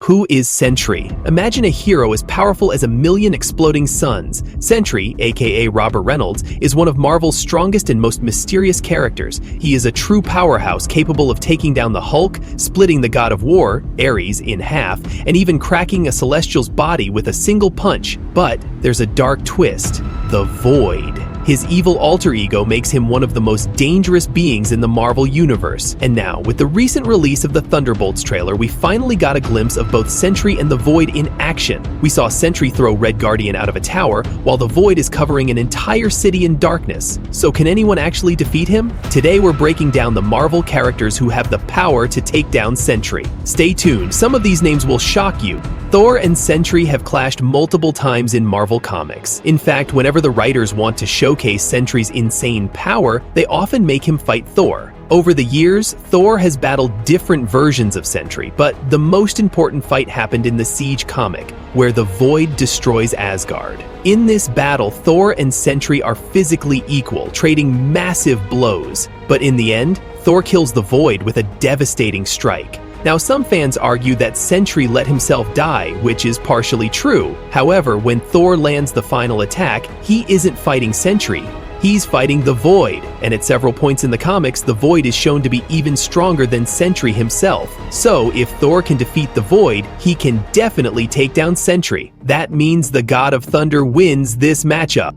Who is Sentry? Imagine a hero as powerful as a million exploding suns. Sentry, aka Robert Reynolds, is one of Marvel's strongest and most mysterious characters. He is a true powerhouse capable of taking down the Hulk, splitting the god of war, Ares, in half, and even cracking a Celestial's body with a single punch. But there's a dark twist: the Void. His evil alter ego makes him one of the most dangerous beings in the Marvel Universe. And now, with the recent release of the Thunderbolts trailer, we finally got a glimpse of both Sentry and the Void in action. We saw Sentry throw Red Guardian out of a tower, while the Void is covering an entire city in darkness. So can anyone actually defeat him? Today we're breaking down the Marvel characters who have the power to take down Sentry. Stay tuned, some of these names will shock you. Thor and Sentry have clashed multiple times in Marvel Comics. In fact, whenever the writers want to showcase Sentry's insane power, they often make him fight Thor. Over the years, Thor has battled different versions of Sentry, but the most important fight happened in the Siege comic, where the Void destroys Asgard. In this battle, Thor and Sentry are physically equal, trading massive blows. But in the end, Thor kills the Void with a devastating strike. Now, some fans argue that Sentry let himself die, which is partially true. However, when Thor lands the final attack, he isn't fighting Sentry. He's fighting the Void, and at several points in the comics, the Void is shown to be even stronger than Sentry himself. So, if Thor can defeat the Void, he can definitely take down Sentry. That means the God of Thunder wins this matchup.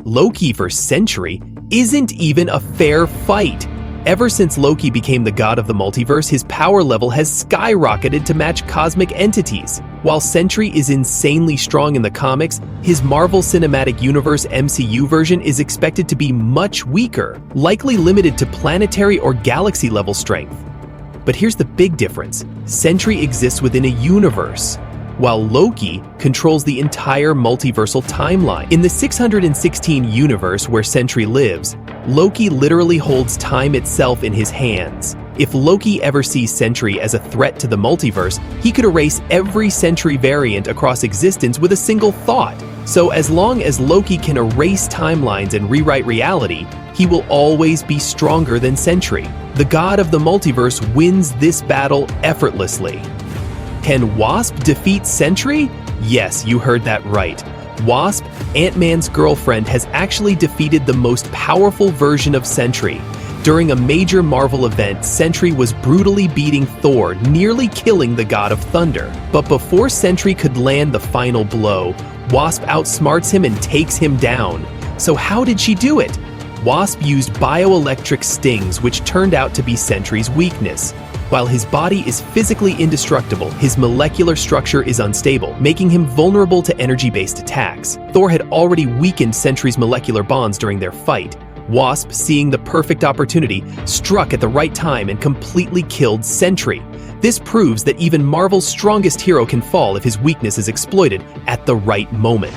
Loki for Sentry isn't even a fair fight. Ever since Loki became the god of the multiverse, his power level has skyrocketed to match cosmic entities. While Sentry is insanely strong in the comics, his Marvel Cinematic Universe MCU version is expected to be much weaker, likely limited to planetary or galaxy level strength. But here's the big difference: Sentry exists within a universe, while Loki controls the entire multiversal timeline. In the 616 universe where Sentry lives, Loki literally holds time itself in his hands. If Loki ever sees Sentry as a threat to the multiverse, he could erase every Sentry variant across existence with a single thought. So as long as Loki can erase timelines and rewrite reality, he will always be stronger than Sentry. The god of the multiverse wins this battle effortlessly. Can Wasp defeat Sentry? Yes, you heard that right. Wasp, Ant-Man's girlfriend, has actually defeated the most powerful version of Sentry. During a major Marvel event, Sentry was brutally beating Thor, nearly killing the God of Thunder. But before Sentry could land the final blow, Wasp outsmarts him and takes him down. So how did she do it? Wasp used bioelectric stings, which turned out to be Sentry's weakness. While his body is physically indestructible, his molecular structure is unstable, making him vulnerable to energy-based attacks. Thor had already weakened Sentry's molecular bonds during their fight. Wasp, seeing the perfect opportunity, struck at the right time and completely killed Sentry. This proves that even Marvel's strongest hero can fall if his weakness is exploited at the right moment.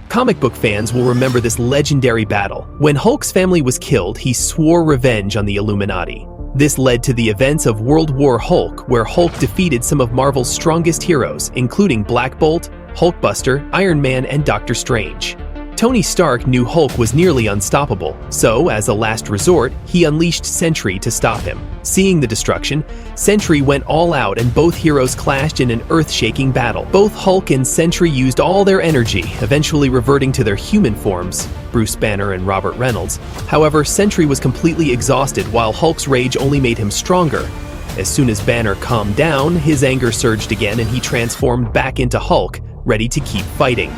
Comic book fans will remember this legendary battle. When Hulk's family was killed, he swore revenge on the Illuminati. This led to the events of World War Hulk, where Hulk defeated some of Marvel's strongest heroes, including Black Bolt, Hulkbuster, Iron Man, and Doctor Strange. Tony Stark knew Hulk was nearly unstoppable, so as a last resort, he unleashed Sentry to stop him. Seeing the destruction, Sentry went all out and both heroes clashed in an earth-shaking battle. Both Hulk and Sentry used all their energy, eventually reverting to their human forms, Bruce Banner and Robert Reynolds. However, Sentry was completely exhausted, while Hulk's rage only made him stronger. As soon as Banner calmed down, his anger surged again and he transformed back into Hulk, ready to keep fighting.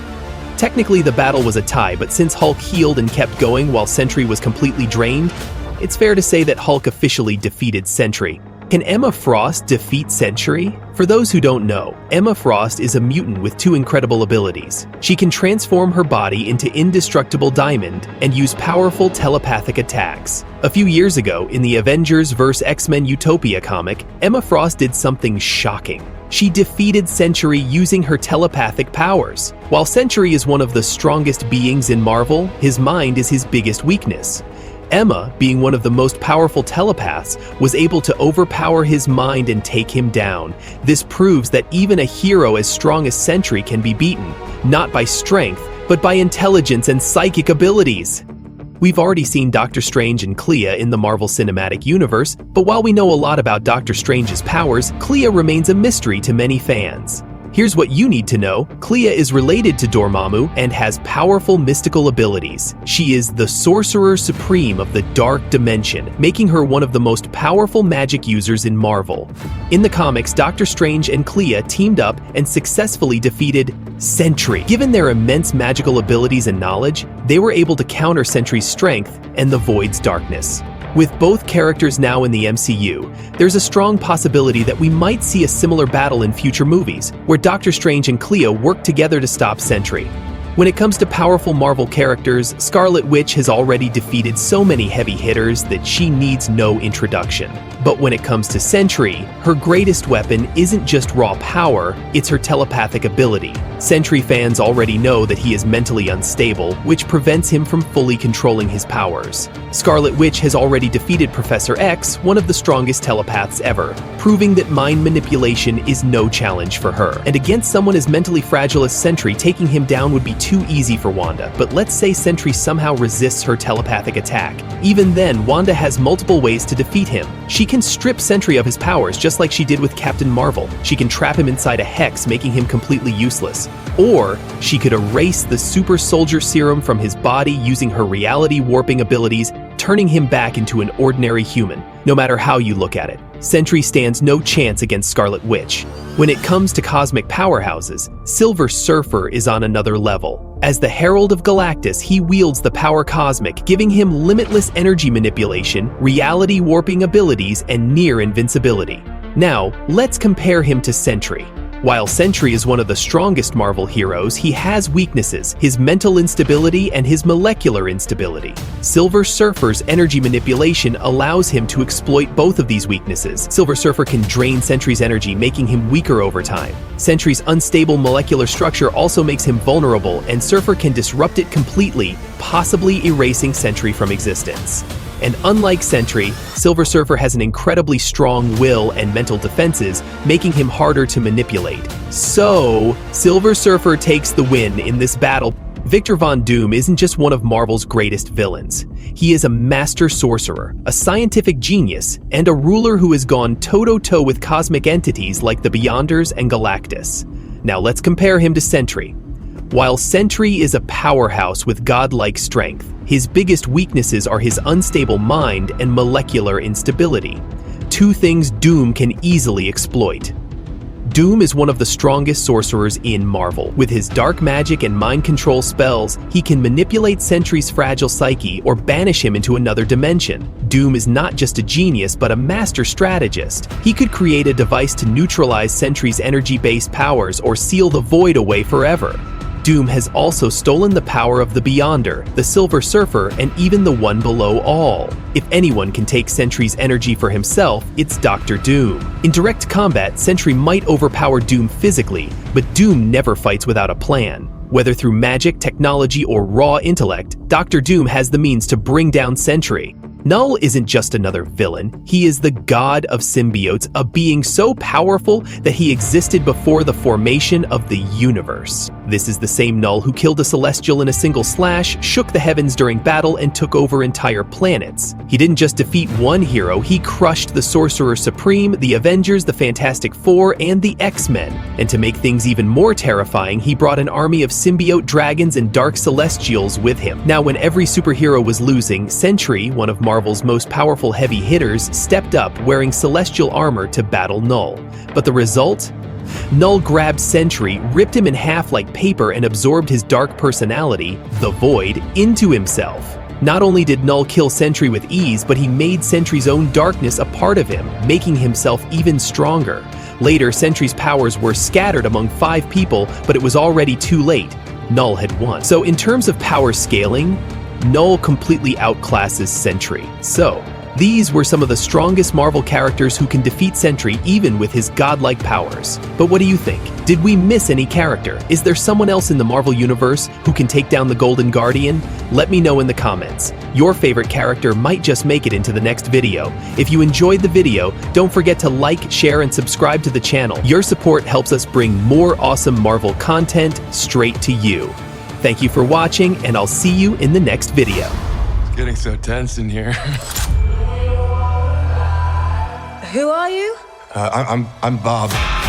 Technically, the battle was a tie, but since Hulk healed and kept going while Sentry was completely drained, it's fair to say that Hulk officially defeated Sentry. Can Emma Frost defeat Sentry? For those who don't know, Emma Frost is a mutant with two incredible abilities. She can transform her body into indestructible diamond and use powerful telepathic attacks. A few years ago, in the Avengers vs. X-Men Utopia comic, Emma Frost did something shocking. She defeated Sentry using her telepathic powers. While Sentry is one of the strongest beings in Marvel, his mind is his biggest weakness. Emma, being one of the most powerful telepaths, was able to overpower his mind and take him down. This proves that even a hero as strong as Sentry can be beaten, not by strength, but by intelligence and psychic abilities. We've already seen Doctor Strange and Clea in the Marvel Cinematic Universe, but while we know a lot about Doctor Strange's powers, Clea remains a mystery to many fans. Here's what you need to know. Clea is related to Dormammu and has powerful mystical abilities. She is the Sorcerer Supreme of the Dark Dimension, making her one of the most powerful magic users in Marvel. In the comics, Doctor Strange and Clea teamed up and successfully defeated Sentry. Given their immense magical abilities and knowledge, they were able to counter Sentry's strength and the Void's darkness. With both characters now in the MCU, there's a strong possibility that we might see a similar battle in future movies, where Doctor Strange and Clea work together to stop Sentry. When it comes to powerful Marvel characters, Scarlet Witch has already defeated so many heavy hitters that she needs no introduction. But when it comes to Sentry, her greatest weapon isn't just raw power, it's her telepathic ability. Sentry fans already know that he is mentally unstable, which prevents him from fully controlling his powers. Scarlet Witch has already defeated Professor X, one of the strongest telepaths ever, proving that mind manipulation is no challenge for her. And against someone as mentally fragile as Sentry, taking him down would be too easy for Wanda. But let's say Sentry somehow resists her telepathic attack. Even then, Wanda has multiple ways to defeat him. She can strip Sentry of his powers, just like she did with Captain Marvel. She can trap him inside a hex, making him completely useless. Or she could erase the super soldier serum from his body using her reality warping abilities, turning him back into an ordinary human. No matter how you look at it, Sentry stands no chance against Scarlet Witch. When it comes to cosmic powerhouses, SilverSurfer is on another level. As the Herald of Galactus, he wields the power cosmic, giving him limitless energy manipulation, reality warping abilities, and near invincibility. Now, let's compare him to Sentry. While Sentry is one of the strongest Marvel heroes, he has weaknesses, his mental instability and his molecular instability. SilverSurfer's energy manipulation allows him to exploit both of these weaknesses. SilverSurfer can drain Sentry's energy, making him weaker over time. Sentry's unstable molecular structure also makes him vulnerable, and Surfer can disrupt it completely, possibly erasing Sentry from existence. And unlike Sentry, SilverSurfer has an incredibly strong will and mental defenses, making him harder to manipulate. So, SilverSurfer takes the win in this battle. Victor Von Doom isn't just one of Marvel's greatest villains. He is a master sorcerer, a scientific genius, and a ruler who has gone toe-to-toe with cosmic entities like the Beyonders and Galactus. Now let's compare him to Sentry. While Sentry is a powerhouse with godlike strength, his biggest weaknesses are his unstable mind and molecular instability. Two things Doom can easily exploit. Doom is one of the strongest sorcerers in Marvel. With his dark magic and mind control spells, he can manipulate Sentry's fragile psyche or banish him into another dimension. Doom is not just a genius, but a master strategist. He could create a device to neutralize Sentry's energy-based powers or seal the Void away forever. Doom has also stolen the power of the Beyonder, the SilverSurfer, and even the One Below All. If anyone can take Sentry's energy for himself, it's DoctorDoom. In direct combat, Sentry might overpower Doom physically, but Doom never fights without a plan. Whether through magic, technology, or raw intellect, DoctorDoom has the means to bring down Sentry. Knull isn't just another villain, he is the god of symbiotes, a being so powerful that he existed before the formation of the universe. This is the same Knull who killed a Celestial in a single slash, shook the heavens during battle, and took over entire planets. He didn't just defeat one hero, he crushed the Sorcerer Supreme, the Avengers, the Fantastic Four, and the X-Men. And to make things even more terrifying, he brought an army of symbiote dragons and dark celestials with him. Now, when every superhero was losing, Sentry, one of Marvel's most powerful heavy hitters, stepped up wearing celestial armor to battle Knull. But the result? Knull grabbed Sentry, ripped him in half like paper, and absorbed his dark personality, the Void, into himself. Not only did Knull kill Sentry with ease, but he made Sentry's own darkness a part of him, making himself even stronger. Later, Sentry's powers were scattered among 5 people, but it was already too late. Knull had won. So in terms of power scaling, Knull completely outclasses Sentry. So, these were some of the strongest Marvel characters who can defeat Sentry even with his godlike powers. But what do you think? Did we miss any character? Is there someone else in the Marvel Universe who can take down the Golden Guardian? Let me know in the comments. Your favorite character might just make it into the next video. If you enjoyed the video, don't forget to like, share, and subscribe to the channel. Your support helps us bring more awesome Marvel content straight to you. Thank you for watching, and I'll see you in the next video. Getting so tense in here. Who are you? I'm Bob.